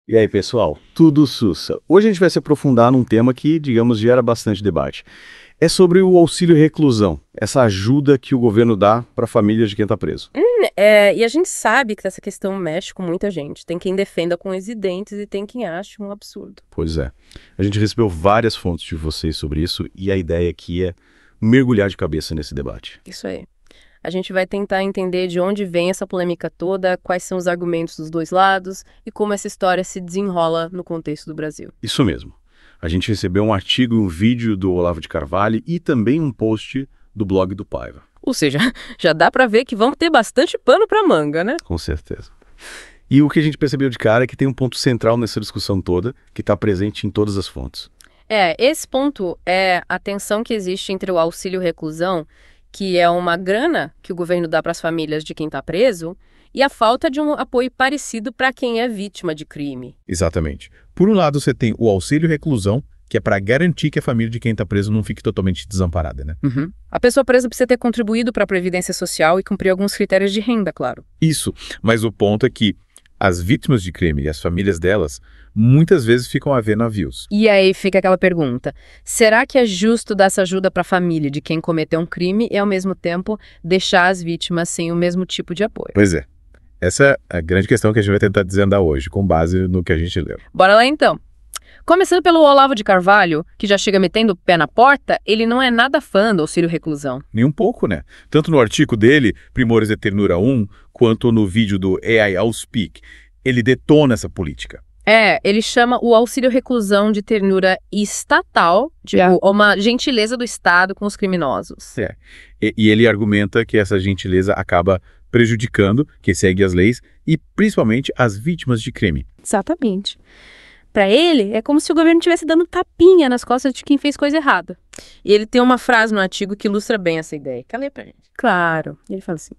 E aí, pessoal, tudo sussa. Hoje a gente vai se aprofundar num tema que, digamos, gera bastante debate. É sobre o auxílio reclusão, essa ajuda que o governo dá para famílias de quem está preso. E a gente sabe que essa questão mexe com muita gente. Tem quem defenda com os dentes e tem quem ache um absurdo. Pois é. A gente recebeu várias fontes de vocês sobre isso e a ideia aqui é mergulhar de cabeça nesse debate. Isso aí. A gente vai tentar entender de onde vem essa polêmica toda, quais são os argumentos dos dois lados e como essa história se desenrola no contexto do Brasil. Isso mesmo. A gente recebeu um artigo e um vídeo do Olavo de Carvalho e também um post do blog do Paiva. Ou seja, já dá pra ver que vão ter bastante pano pra manga, né? Com certeza. E o que a gente percebeu de cara é que tem um ponto central nessa discussão toda, que está presente em todas as fontes. Esse ponto é a tensão que existe entre o auxílio reclusão, que é uma grana que o governo dá para as famílias de quem está preso, e a falta de um apoio parecido para quem é vítima de crime. Exatamente. Por um lado, você tem o auxílio reclusão, que é para garantir que a família de quem está preso não fique totalmente desamparada, né? A pessoa presa precisa ter contribuído para a Previdência Social e cumprir alguns critérios de renda, claro. Isso, mas o ponto é que as vítimas de crime e as famílias delas muitas vezes ficam a ver navios. E aí fica aquela pergunta, será que é justo dar essa ajuda para a família de quem cometeu um crime e, ao mesmo tempo, deixar as vítimas sem o mesmo tipo de apoio? Pois é. Essa é a grande questão que a gente vai tentar desvendar hoje, com base no que a gente leu. Bora lá então. Começando pelo Olavo de Carvalho, que já chega metendo o pé na porta, ele não é nada fã do auxílio reclusão. Nem um pouco, né? Tanto no artigo dele, Primores de Ternura 1, quanto no vídeo do AI I'll Speak, ele detona essa política. Ele chama o auxílio reclusão de ternura estatal, uma gentileza do Estado com os criminosos. E ele argumenta que essa gentileza acaba prejudicando quem segue as leis e principalmente as vítimas de crime. Exatamente. Para ele, é como se o governo estivesse dando tapinha nas costas de quem fez coisa errada. E ele tem uma frase no artigo que ilustra bem essa ideia. Quer ler pra gente? Claro. Ele fala assim: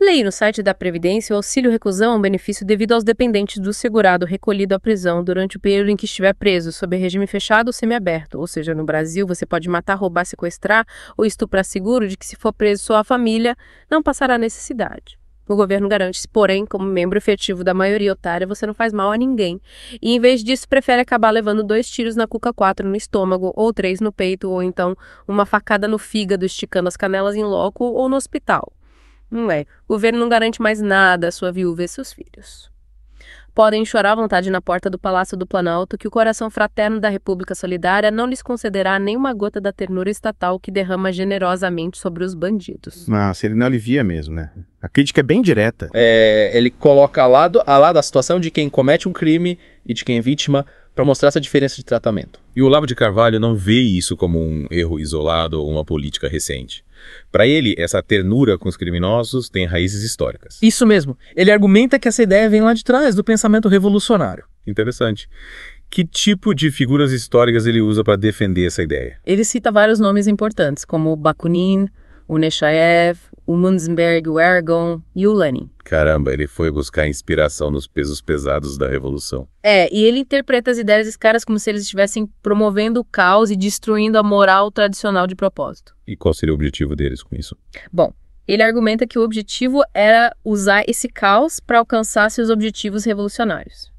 leia no site da Previdência, o auxílio reclusão é um benefício devido aos dependentes do segurado recolhido à prisão durante o período em que estiver preso, sob regime fechado ou semiaberto. Ou seja, no Brasil, você pode matar, roubar, sequestrar ou estuprar seguro de que, se for preso sua família, não passará necessidade. O governo garante, porém, como membro efetivo da maioria otária, você não faz mal a ninguém. E, em vez disso, prefere acabar levando 2 tiros na cuca 4 no estômago, ou 3 no peito, ou então uma facada no fígado, esticando as canelas em loco, ou no hospital. Não é. O governo não garante mais nada à sua viúva e seus filhos. Podem chorar à vontade na porta do Palácio do Planalto que o coração fraterno da República Solidária não lhes concederá nenhuma gota da ternura estatal que derrama generosamente sobre os bandidos. Nossa, ele não alivia mesmo, né? A crítica é bem direta. Ele coloca a lado a situação de quem comete um crime e de quem é vítima para mostrar essa diferença de tratamento. E o Olavo de Carvalho não vê isso como um erro isolado ou uma política recente. Para ele, essa ternura com os criminosos tem raízes históricas. Isso mesmo. Ele argumenta que essa ideia vem lá de trás, do pensamento revolucionário. Interessante. Que tipo de figuras históricas ele usa para defender essa ideia? Ele cita vários nomes importantes, como o Bakunin, o Nechayev, o Munzenberg, o Ergon e o Lenin. Caramba, ele foi buscar inspiração nos pesos pesados da Revolução. E ele interpreta as ideias desses caras como se eles estivessem promovendo o caos e destruindo a moral tradicional de propósito. E qual seria o objetivo deles com isso? Bom, ele argumenta que o objetivo era usar esse caos para alcançar seus objetivos revolucionários.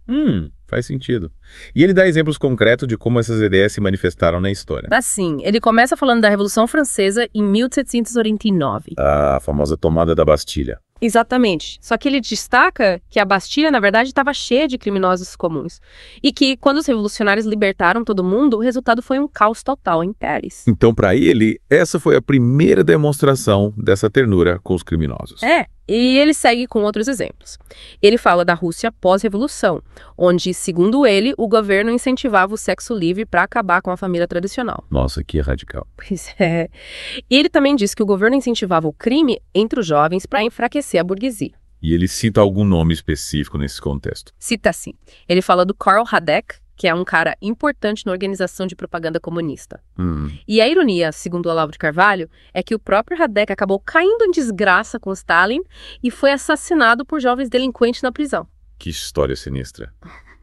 Faz sentido. E ele dá exemplos concretos de como essas ideias se manifestaram na história. Assim, ele começa falando da Revolução Francesa em 1789. A famosa tomada da Bastilha. Exatamente. Só que ele destaca que a Bastilha, na verdade, estava cheia de criminosos comuns. E que, quando os revolucionários libertaram todo mundo, o resultado foi um caos total em Paris. Então, para ele, essa foi a primeira demonstração dessa ternura com os criminosos. E ele segue com outros exemplos. Ele fala da Rússia pós-revolução, onde, segundo ele, o governo incentivava o sexo livre para acabar com a família tradicional. Nossa, que radical. Pois é. E ele também diz que o governo incentivava o crime entre os jovens para enfraquecer a burguesia. E ele cita algum nome específico nesse contexto. Cita assim. Ele fala do Karl Radek, que é um cara importante na organização de propaganda comunista. E a ironia, segundo o Olavo de Carvalho, é que o próprio Radek acabou caindo em desgraça com Stalin e foi assassinado por jovens delinquentes na prisão. Que história sinistra.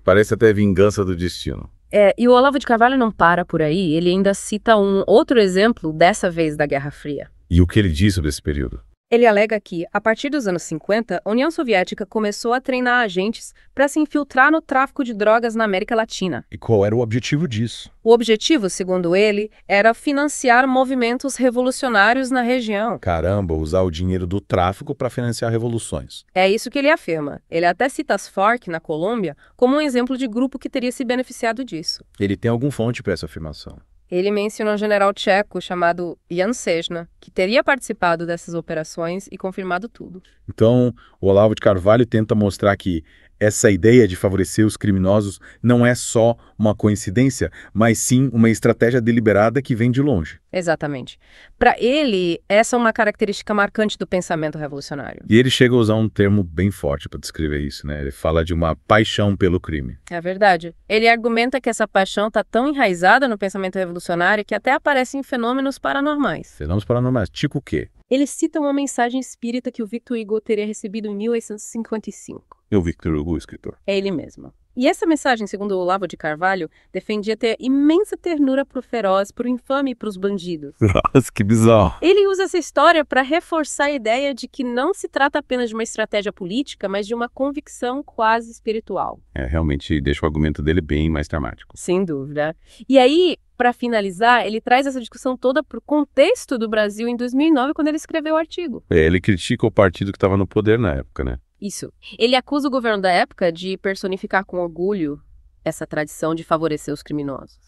Parece até vingança do destino. E o Olavo de Carvalho não para por aí, ele ainda cita um outro exemplo, dessa vez da Guerra Fria. E o que ele diz sobre esse período? Ele alega que, a partir dos anos 50, a União Soviética começou a treinar agentes para se infiltrar no tráfico de drogas na América Latina. E qual era o objetivo disso? O objetivo, segundo ele, era financiar movimentos revolucionários na região. Caramba, usar o dinheiro do tráfico para financiar revoluções. É isso que ele afirma. Ele até cita as Farc, na Colômbia, como um exemplo de grupo que teria se beneficiado disso. Ele tem alguma fonte para essa afirmação? Ele mencionou um general tcheco chamado Jan Sežna, que teria participado dessas operações e confirmado tudo. Então, o Olavo de Carvalho tenta mostrar que essa ideia de favorecer os criminosos não é só uma coincidência, mas sim uma estratégia deliberada que vem de longe. Exatamente. Para ele, essa é uma característica marcante do pensamento revolucionário. E ele chega a usar um termo bem forte para descrever isso, né? Ele fala de uma paixão pelo crime. É verdade. Ele argumenta que essa paixão está tão enraizada no pensamento revolucionário que até aparece em fenômenos paranormais. Fenômenos paranormais, tipo o quê? Ele cita uma mensagem espírita que o Victor Hugo teria recebido em 1855. É o Victor Hugo, o escritor. É ele mesmo. E essa mensagem, segundo o Olavo de Carvalho, defendia ter imensa ternura pro feroz, pro infame e pros bandidos. Nossa, que bizarro. Ele usa essa história para reforçar a ideia de que não se trata apenas de uma estratégia política, mas de uma convicção quase espiritual. Realmente deixa o argumento dele bem mais dramático. Sem dúvida. E aí, para finalizar, ele traz essa discussão toda para o contexto do Brasil em 2009, quando ele escreveu o artigo. Ele critica o partido que estava no poder na época, né? Isso. Ele acusa o governo da época de personificar com orgulho essa tradição de favorecer os criminosos.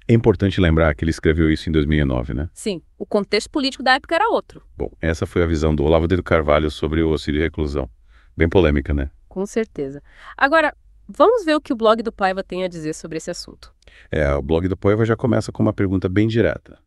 É importante lembrar que ele escreveu isso em 2009, né? Sim, o contexto político da época era outro. Bom, essa foi a visão do Olavo de Carvalho sobre o auxílio reclusão. Bem polêmica, né? Com certeza. Agora, vamos ver o que o blog do Paiva tem a dizer sobre esse assunto. O blog do Paiva já começa com uma pergunta bem direta.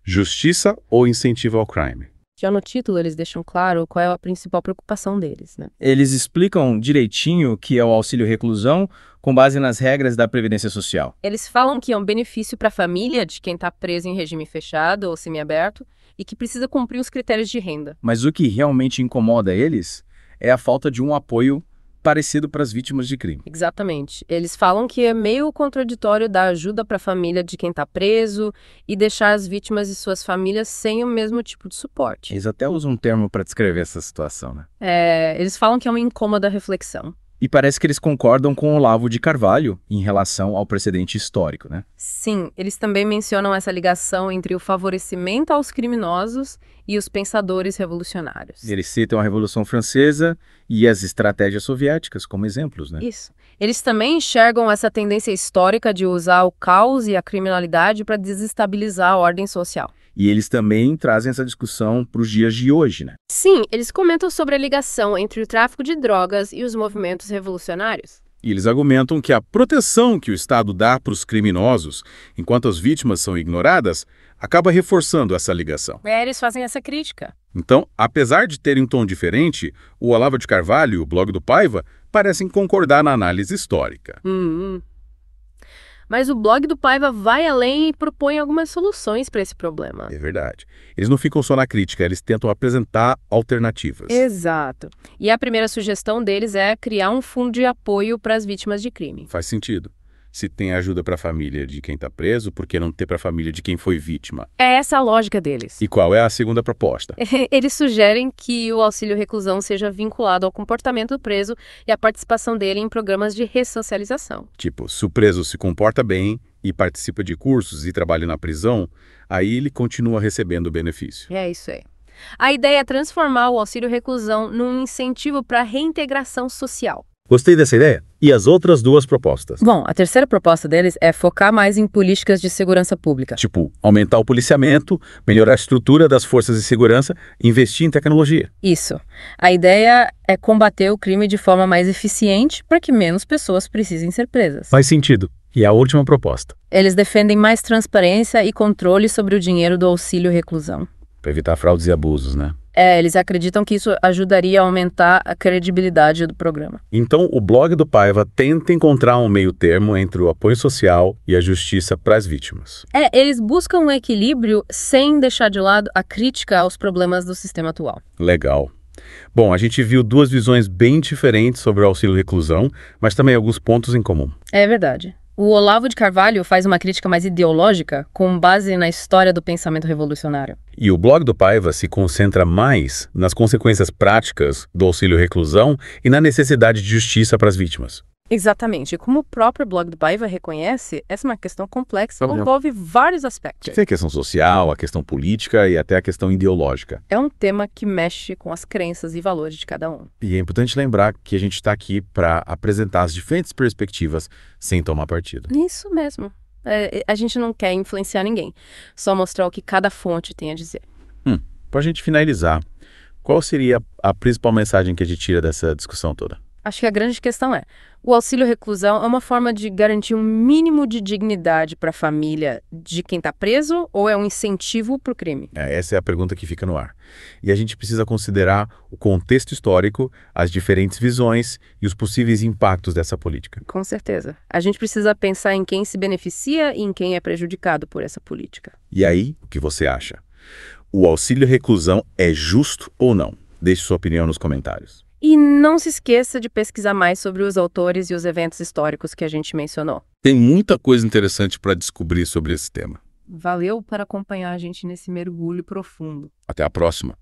Justiça ou incentivo ao crime? Já no título eles deixam claro qual é a principal preocupação deles, né? Eles explicam direitinho o que é o auxílio reclusão com base nas regras da Previdência Social. Eles falam que é um benefício para a família de quem está preso em regime fechado ou semiaberto e que precisa cumprir os critérios de renda. Mas o que realmente incomoda eles é a falta de um apoio parecido para as vítimas de crime. Exatamente. Eles falam que é meio contraditório dar ajuda para a família de quem está preso e deixar as vítimas e suas famílias sem o mesmo tipo de suporte. Eles até usam um termo para descrever essa situação, né? Eles falam que é uma incômoda reflexão. E parece que eles concordam com o Olavo de Carvalho em relação ao precedente histórico, né? Sim, eles também mencionam essa ligação entre o favorecimento aos criminosos e os pensadores revolucionários. Eles citam a Revolução Francesa e as estratégias soviéticas como exemplos, né? Isso. Eles também enxergam essa tendência histórica de usar o caos e a criminalidade para desestabilizar a ordem social. E eles também trazem essa discussão para os dias de hoje, né? Sim, eles comentam sobre a ligação entre o tráfico de drogas e os movimentos revolucionários. E eles argumentam que a proteção que o Estado dá para os criminosos, enquanto as vítimas são ignoradas, acaba reforçando essa ligação. Eles fazem essa crítica. Então, apesar de terem um tom diferente, o Olavo de Carvalho e o blog do Paiva parecem concordar na análise histórica. Mas o blog do Paiva vai além e propõe algumas soluções para esse problema. É verdade. Eles não ficam só na crítica, eles tentam apresentar alternativas. Exato. E a primeira sugestão deles é criar um fundo de apoio para as vítimas de crime. Faz sentido. Se tem ajuda para a família de quem está preso, por que não ter para a família de quem foi vítima? É essa a lógica deles. E qual é a segunda proposta? Eles sugerem que o auxílio reclusão seja vinculado ao comportamento do preso e à participação dele em programas de ressocialização. Tipo, se o preso se comporta bem e participa de cursos e trabalha na prisão, aí ele continua recebendo o benefício. É isso aí. A ideia é transformar o auxílio reclusão num incentivo para a reintegração social. Gostei dessa ideia. E as outras duas propostas? Bom, a terceira proposta deles é focar mais em políticas de segurança pública. Tipo, aumentar o policiamento, melhorar a estrutura das forças de segurança, investir em tecnologia. Isso. A ideia é combater o crime de forma mais eficiente para que menos pessoas precisem ser presas. Faz sentido. E a última proposta? Eles defendem mais transparência e controle sobre o dinheiro do auxílio reclusão. Para evitar fraudes e abusos, né? Eles acreditam que isso ajudaria a aumentar a credibilidade do programa. Então, o blog do Paiva tenta encontrar um meio termo entre o apoio social e a justiça para as vítimas. Eles buscam um equilíbrio sem deixar de lado a crítica aos problemas do sistema atual. Legal. Bom, a gente viu duas visões bem diferentes sobre o auxílio reclusão, mas também alguns pontos em comum. É verdade. O Olavo de Carvalho faz uma crítica mais ideológica com base na história do pensamento revolucionário. E o blog do Paiva se concentra mais nas consequências práticas do auxílio-reclusão e na necessidade de justiça para as vítimas. Exatamente. Como o próprio blog do Paiva reconhece, essa é uma questão complexa e envolve vários aspectos. Tem a questão social, a questão política e até a questão ideológica. É um tema que mexe com as crenças e valores de cada um. E é importante lembrar que a gente está aqui para apresentar as diferentes perspectivas sem tomar partido. Isso mesmo. A gente não quer influenciar ninguém, só mostrar o que cada fonte tem a dizer. Para a gente finalizar, qual seria a principal mensagem que a gente tira dessa discussão toda? Acho que a grande questão é, o auxílio-reclusão é uma forma de garantir um mínimo de dignidade para a família de quem está preso ou é um incentivo para o crime? Essa é a pergunta que fica no ar. E a gente precisa considerar o contexto histórico, as diferentes visões e os possíveis impactos dessa política. Com certeza. A gente precisa pensar em quem se beneficia e em quem é prejudicado por essa política. E aí, o que você acha? O auxílio-reclusão é justo ou não? Deixe sua opinião nos comentários. E não se esqueça de pesquisar mais sobre os autores e os eventos históricos que a gente mencionou. Tem muita coisa interessante para descobrir sobre esse tema. Valeu por acompanhar a gente nesse mergulho profundo. Até a próxima.